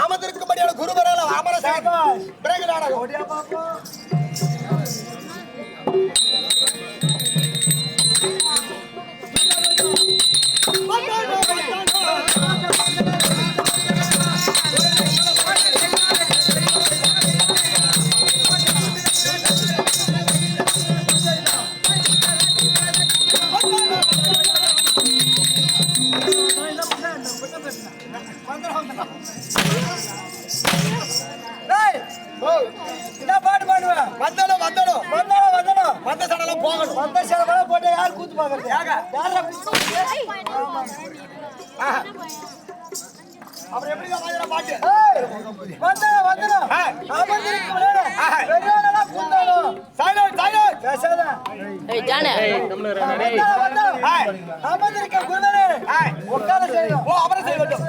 அமர்ந்திருக்கும்படியான குருவரால் அமர பிறகு நாடகம் என்ன பாட்டு பாடுவேன்? வந்தடும் வந்தடும் வந்தாலும் வந்தாலும் வந்த சடலம் போகணும். வந்த சேலை போட்டு யார் கூத்து பாக்குறது? யாரா அப்புறம் எப்படி பாட்டு வந்தாலும் வந்தாலும் அமர்ந்திருக்கும் பெரியவரெல்லாம் கூத்தாடும். சைலண்ட் சைலண்ட் பேசாத. அமர்ந்திருக்க குருவரே உட்கார செய்யும். ஓ அமர செய்ய வேண்டும்.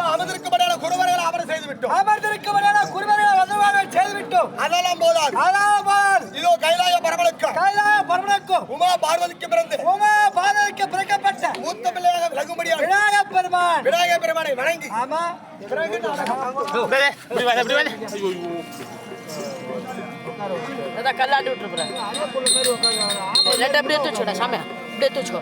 அமர்ந்திருக்கும்படியான குருவரைகளை அமர செய்து விட்டோம். அமர்ந்திருக்கும்படியான குருவரைகளை வந்தவாறு செய்து விட்டோம். அதெல்லாம் போதாது. இதோ கைலாய பரமனுக்கும் உமா பார்வதிக்கு பிறந்து பிறக்கப்பட்ட மூத்த பிள்ளையாக விளங்கும்படியாக விநாயகப் பெருமானை வணங்கி ஆமா பிறகு கல்லாட்டு விட்டுருப்பேன். அப்படியே தூச்சோடா சாமியா, அப்படியே தூச்சோ.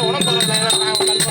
உணவு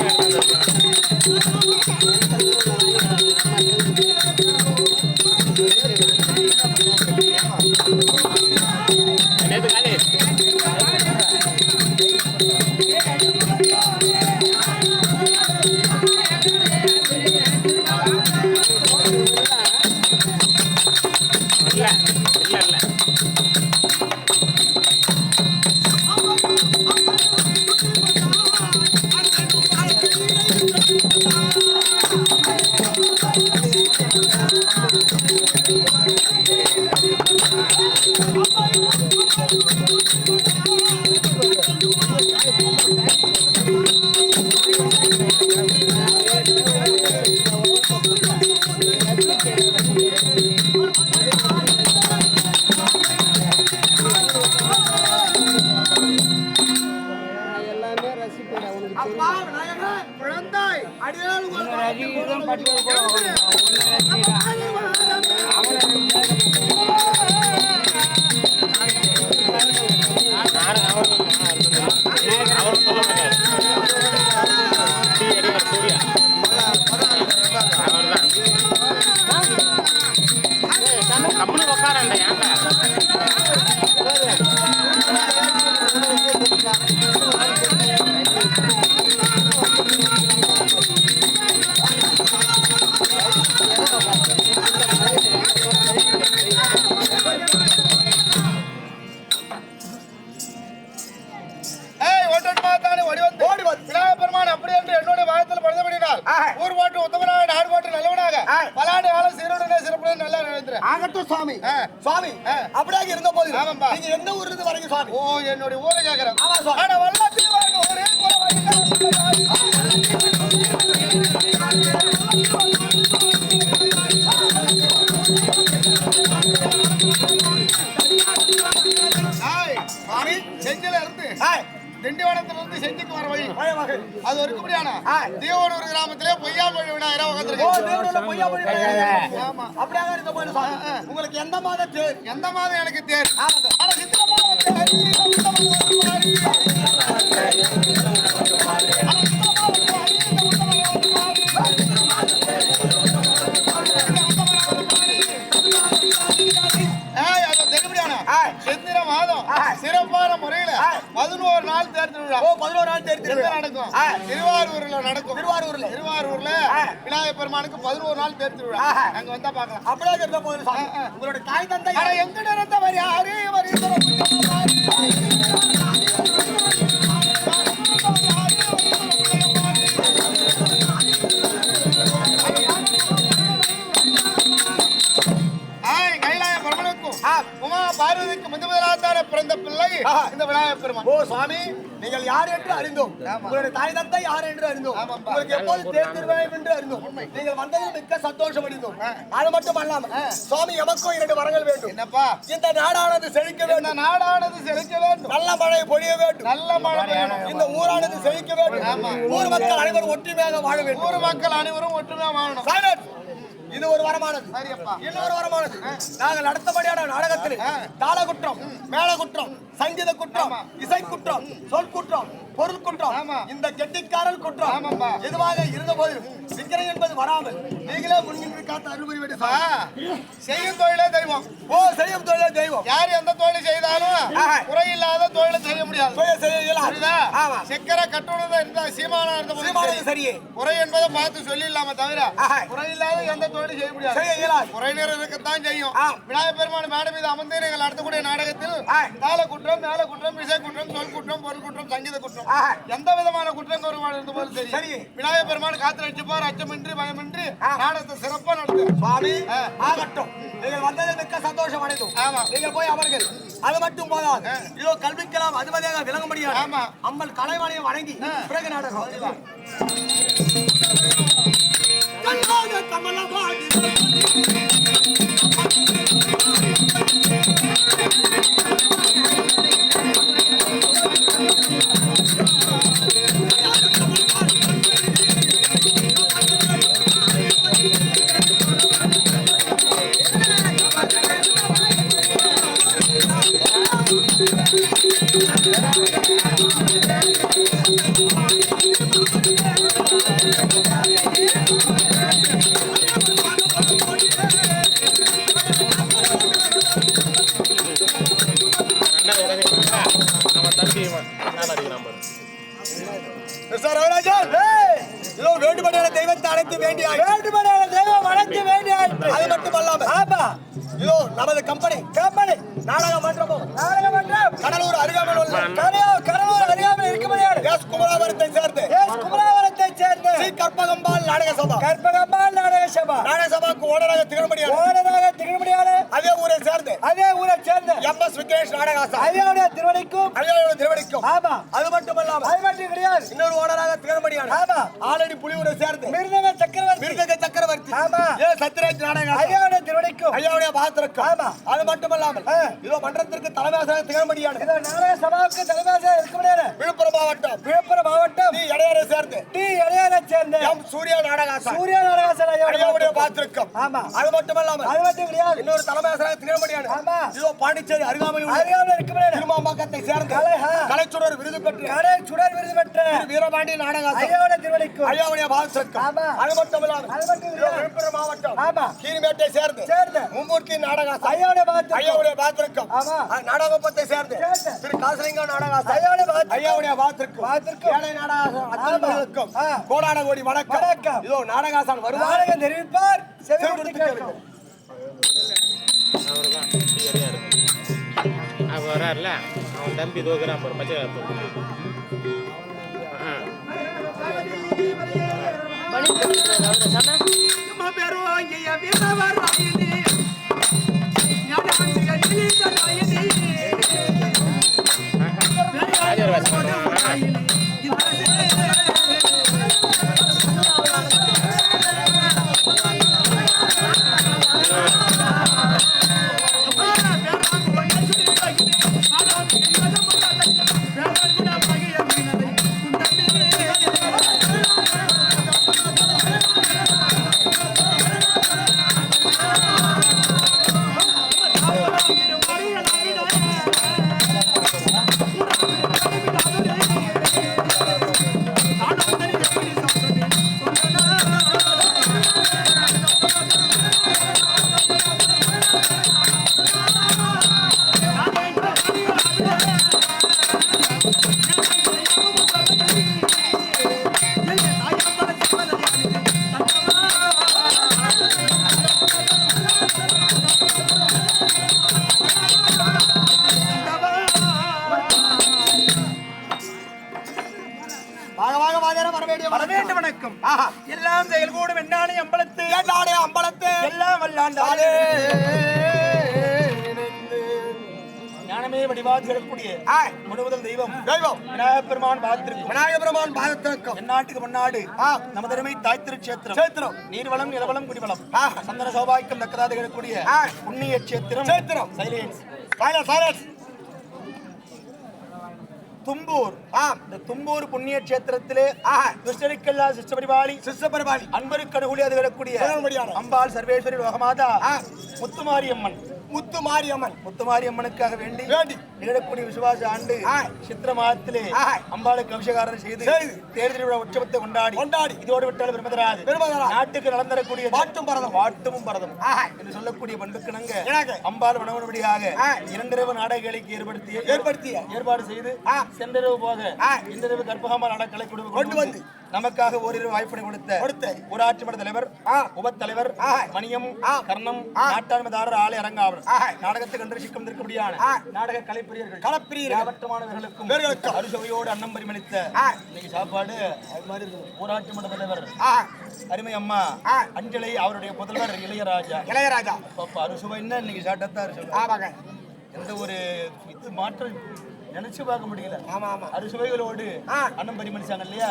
அப்பா விநாயகா குழந்தை அடியாள் கம்பெனி உட்காரண்ட சுவாமி சுவாமி அப்படியே இருந்த போது நீங்க எந்த ஊர்ல இருந்து வரீங்க சுவாமி? ஓ என்னோட ஊரை கேக்குறேன். ஆமா சுவாமி. அட வல்லத்தில் வாங்க ஒரே போல சுவாமி செஞ்சில இருந்து திண்டிவனத்துல இருந்து செஞ்சிக்கு வர வழி அது ஒரு குடியானா தேவனூர் கிராமத்திலே பொய்யாமொழி விநாயகரா உட்கார்ந்திருக்கு. ஓ தேவனூர்ல பொய்யாமொழி விநாயகர். ஆமா அப்படியே இருக்க போயிடு சாமி. உங்களுக்கு எந்த மாதம் தேர்? எந்த மாதம் எனக்கு தேர்? அட சித்திரை மாதம் சித்திர மாதம் சிறப்பான முறையில 11 நாள் தேர் திருவிழா. ஓ 11 நாள் தேர் திருவிழா நடக்கும். திருவாரூர்ல நடக்கும். திருவாரூர்ல விநாயகர் பெருமானுக்கு 11 நாள் தேர் திருவிழா. அங்க வந்தா பார்க்கலாம். அப்படியே இருக்க போகுது சாமி. உங்களோட தாய் தந்தை எங்க நிறத்தவர் யாரு? உமா பார்வதிக்கு முதலாவதான பிறந்த பிள்ளை இந்த விநாயகர் பெருமான். ஓ சுவாமி நீங்கள் யார் என்று அறிந்தோம். உங்களுடைய தாய் தந்தை யார் என்று அறிந்தோம். உங்களுக்கு எப்போது தேர் திருவிழா என்று அறிந்தோம். நீங்கள் வந்ததில் மிக்க சந்தோஷம் அடைந்தோம். அது மட்டும் அல்லாம சுவாமி எமக்கும் 2 வரங்கள் வேண்டும். என்னப்பா? இந்த நாடானது செழிக்க வேண்டும். நாடானது செழிக்க வேண்டும். நல்ல மழை பொழிய வேண்டும். நல்ல மழை பெய்யணும். இந்த ஊரானது செழிக்க வேண்டும். ஊர் மக்கள் அனைவரும் ஒற்றுமையாக வாழ வேண்டும். ஊர் மக்கள் அனைவரும் ஒற்றுமையாக வாழணும். இது ஒரு வரமானது. இன்னொரு வரமானது நாங்கள் அடுத்தபடியான நாடகத்தில் தாள குற்றம், மேள குற்றம், சங்கீத குற்றம், இசை குற்றம், சொல் குற்றம், பொருள் குற்றம், இந்த கெட்டிக்காரல் குற்றம் எதுவாக இருந்த போது விக்கிரம் என்பது வராமல் நீங்களே முன்னின்று காத்து அருள்புரி வேண்டும். செய்யும் தொழிலே தெய்வம். ஓ செய்யும் தொழிலே தெய்வம். யார் எந்த தொழில் செய்தாலும் குறையில்லாத தொழிலை செய்ய முடியாது. செக்கரை கட்டுறது இந்த சீமானா இருந்த சரியே குறை என்பதை பார்த்து சொல்லிடலாம தவிர குறையில்லாத எந்த தொழிலும் செய்ய முடியாது. குறைநீர் இருக்கத்தான் செய்யும். விநாயகர் பெருமான் மேடம் மீது அமர்ந்து நீங்கள் நடத்தக்கூடிய நாடகத்தில் தாள குற்றம், மேல குற்றம், இசை குற்றம், சொல் குற்றம், பொருள் குற்றம், சங்கீத குற்றம், எந்த விதமான குற்றம் குறைபாடு இருந்த போது சரி விநாயகர் பெருமான் காத்து ரட்சிப்பார். அச்சமின்றி பயமின்றி நாடகத்தை சிறப்பா நடத்தும். சுவாமி ஆகட்டும். நீங்கள் வந்ததை மிக்க சந்தோஷம் அடைந்தோம். ஆமா நீங்கள் போய் அமர்கள். அது மட்டும் போதாது. இதோ கல்விக்கலாம் அதுமதியாக விளங்க முடியாது. ஆமா அம்மன் கலைவாணியை வணங்கி பிறகு நாடகம் கமலவாணி வேண்டுபடியான தெய்வத்தை அழைத்து வேண்டிய வேண்டுபடியான தெய்வம் அழைத்து வேண்டிய அது மட்டும் அல்லாம இதோ நமது கம்பெனி நாடக மன்றமும் கடலூர் அருகாமையில் உள்ள கடலூர் அருகாமையில் இருக்கும்படியான எஸ் குமராவரத்தை சேர்ந்து ஸ்ரீ கற்பகம்பாள் நாடக சபா நாடக சபாக்கு ஓனராக திகழ்படியான அதே ஊரை சேர்ந்து எம்.எஸ். விக்னேஷ் நாடகாசா ஐயாவுடைய திருவடிக்கும் ஆமா அது மட்டும் அல்லாம மட்டும் கிடையாது. இன்னொரு ஓனராக திகழ்படியான ஆமா. ஆல்ரெடி புலியூரை சேர்ந்து மிருதங்க சக்கரவர்த்தி. மிருதங்க சக்கரவர்த்தி. ஆமா. சத்யராஜ் நாடகம் ஐயாவுடைய திருவடிக்கும். ஐயாவுடைய பாத்திரக்கும். ஆமா. அது மட்டுமல்லாமல் இதோ மன்றத்திற்கு தலைமையாக திகழ்படியான இதோ நாடக சபாவுக்கு தலைமையாக இருக்கக்கூடிய விழுப்புரம் மாவட்டம் மாவட்டம் டி இடையரை சேர்ந்து டி இடையரை சேர்ந்த எம் சூர்யா நாடகாசன் சூர்யா நாடகாசன் ஐயாவுடைய பாத்திரக்கும். ஆமா. அது மட்டுமல்லாமல் அது மட்டும் கிடையாது. இன்னொரு தலைமையாக திகழ்படியான ஆமா. இதோ பாண்டிச்சேரி அருகாமையில் இருக்கக்கூடிய திருமாம்பாக்கத்தை சேர்ந்த கலைச்சுடர் விருது பெற்று கடை சுடர் விருது பெற்ற வீரபாண்டி நாடகாசன் ஐயாவுடைய திருவடிக்கும். ஐயாவுடைய பாத்திரக்கும். ஆமா. அது மட்டுமல்லாமல் அது மட்டும் கிடையாது. விழுப்புரம் மாவட்டம் ஆமா. கீரிமேட்டை சேர்ந்து மும்மூர்த்தி நாடகாசன் ஐயாவுடைய பாத்திரம். ஐயாவுடைய பாத்திரக்கும். ஆமா. நாடகப்பத்தை சேர்ந்து திரு காசலிங்க நாடகாசன் ஐயாவுடைய பாத்திரக்கும். ஏழை நாடகாசன் அத்தனைக்கும் கோடான கோடி வணக்கம். இதோ நாடகாசன் வருவார் தெரிவிப்பார். அவன் வராருல அவன் தம்பி தோக்குறான் பாரு பச்சை வணக்கம். எல்லாம் செயல்கூடும் என்னானே அம்பலத்து எல்லாம் வல்லாண்டாலே ஞானமே வடிவாக இருக்கக்கூடிய முழுவதும் தெய்வம் விநாயகப் பெருமான் பாதத்திற்கும் எந்நாட்டுக்கு முன்னாடு நமது அருமை தாய் திருச்சேத்திரம் நீர்வளம் நிலவளம் குடிவளம் சந்தன சௌபாக்கியம் தக்கதாக இருக்கக்கூடிய புண்ணிய சேத்திரம் சைலன்ஸ் தும்பூர். இந்த தும்பூர் புண்ணிய கஷேத்திரத்திலே துஷ்டரிக்கெல்லாம் சிஷ்டபரிபாலி அன்பருக்கு அனுகூலி அது வரக்கூடிய அம்பாள் சர்வேஸ்வரி லோகமாதா முத்துமாரியம்மனுக்காக வேண்டி நிகழக்கூடிய விசுவாச ஆண்டு சித்திர மாதத்திலே அம்பாளுக்கு அபிஷேகாரம் செய்து தேர் திருவிழா உற்சவத்தை கொண்டாடி இதோடு விட்டால் பெருமதராது நாட்டுக்கு நடந்தரக்கூடிய வாட்டுமும் பரதம் என்று சொல்லக்கூடிய பண்புக்கிணங்க அம்பாள் மனவன்படியாக இரண்டிரவு நாடகங்களுக்கு ஏற்பாடு செய்து சென்றிரவு போக இன்றிரவு கற்பகமா நாடகங்களை கொண்டு வந்து நமக்காக ஓரிரு வாய்ப்பினை கொடுத்த ஊராட்சி மன்ற தலைவர் உபத்தலைவர் மணியம் கர்ணம் நாட்டாண்மைதாரர் ஆலை அரங்காவர் நாடகத்தை கண்டிருக்கும் இருக்கபடியான நாடக கலைப்பிரியர்கள் யாவற்றமானவர்களுக்கும் அறுசுவையோடு அன்னம் பரிமளித்த இன்னைக்கு சாப்பாடு அது மாதிரி இருக்கு. ஊராட்சி மன்ற தலைவர் அருமை அம்மா அஞ்சலை அவருடைய புதல்வர் இளையராஜா பாப்பா அறுசுவை என்ன இன்னைக்கு சாப்பிட்டா அறுசுவை எந்த ஒரு இது மாற்றம் நினைச்சு பார்க்க முடியல. அறுசுவைகளோடு அன்னம் பரிமளிச்சாங்க இல்லையா?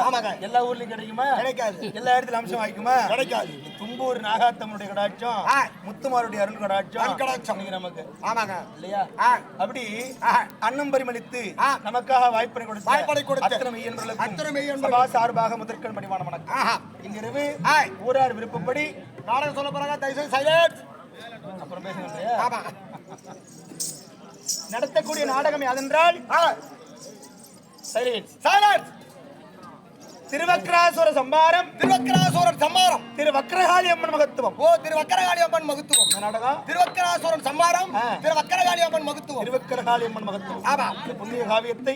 எல்லா ஊர்லயும் கிடைக்குமா? கிடைக்காது. எல்லா இடத்துல அம்சம் வாய்க்குமா? கிடைக்காது. தும்பூர் நாகாத்தம்மனுடைய கடாட்சம் முத்துமாருடைய அருள் கடாட்சம் நமக்கு இல்லையா? அப்படி அன்னம் பரிமளித்து நமக்காக வாய்ப்பனை கொடுத்து சபா சார்பாக முதற்கண் பணிவான வணக்கம். இங்கிருந்து ஊரார் விருப்பப்படி நாடகம் சொல்ல போறாங்க. தயவுசெய்து சைலன்ஸ். அப்புறம் பேசுங்க இல்லையா? நடத்தக்கூடிய நாடகம் யாதென்றால் திருவக்ராசுர சம்பாரம் திருவக்ரகாளி அம்மன் மகத்துவம். திருவக்ரகாளி அம்மன் மகத்துவம் நாடகம். திருவக்ராசுரன் சம்பாரம் திருவக்ரகாளி அம்மன் மகத்துவம். திருவக்ரகாளி அம்மன் மகத்துவம். ஆமா. இந்த புண்ணிய காவியத்தை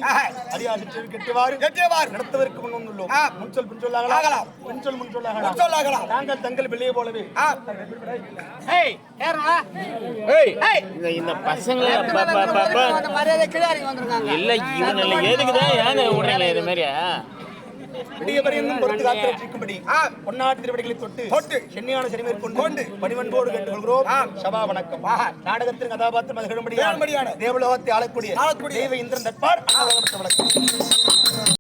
அடியார் கெட்டிவாறு நடத்துவதற்கு முன் வந்துள்ளோம். முன்சொல் பின்சொல்லாகலாம், பின்சொல் முன்சொல்லாகலாம். நாங்கள் தங்கள் பிள்ளையை போலவே இந்த பசங்க இல்ல இவங்க எதுக்குதான் ஏன் விடுறீங்க இது மாதிரியா? பொன்னாட்டு திருவடிகளை தொட்டு சென்னியான சிறுமீர் கொண்டு பணிவன்போடு கேட்டுக்கொள்கிறோம். சபா வணக்கம். நாடகத்தின் கதாபாத்திரம் தேவலோகத்தை ஆளக்கூடிய தெய்வ இந்திரன் தட்பார் வணக்கம்.